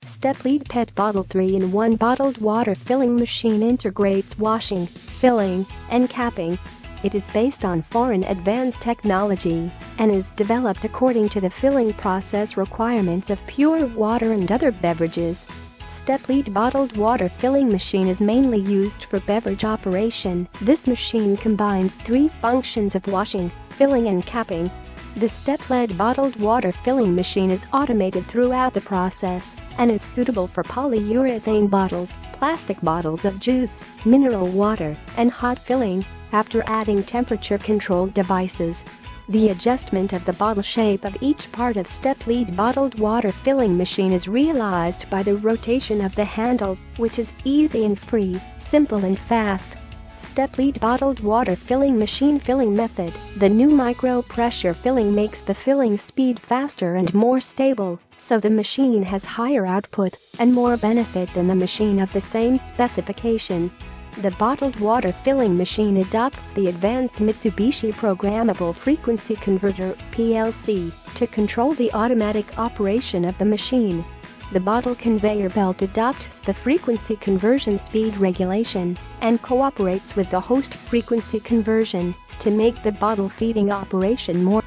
StepLead PET Bottle 3-in-1 bottled water filling machine integrates washing, filling, and capping. It is based on foreign advanced technology and is developed according to the filling process requirements of pure water and other beverages. StepLead bottled water filling machine is mainly used for beverage operation. This machine combines three functions of washing, filling and capping. The StepLead bottled water filling machine is automated throughout the process and is suitable for polyurethane bottles, plastic bottles of juice, mineral water, and hot filling, after adding temperature-controlled devices. The adjustment of the bottle shape of each part of StepLead bottled water filling machine is realized by the rotation of the handle, which is easy and free, simple and fast. StepLead bottled water filling machine filling method. The new micro-pressure filling makes the filling speed faster and more stable, so the machine has higher output and more benefit than the machine of the same specification. The bottled water filling machine adopts the advanced Mitsubishi Programmable Frequency Converter (PLC) to control the automatic operation of the machine. The bottle conveyor belt adopts the frequency conversion speed regulation and cooperates with the host frequency conversion to make the bottle feeding operation more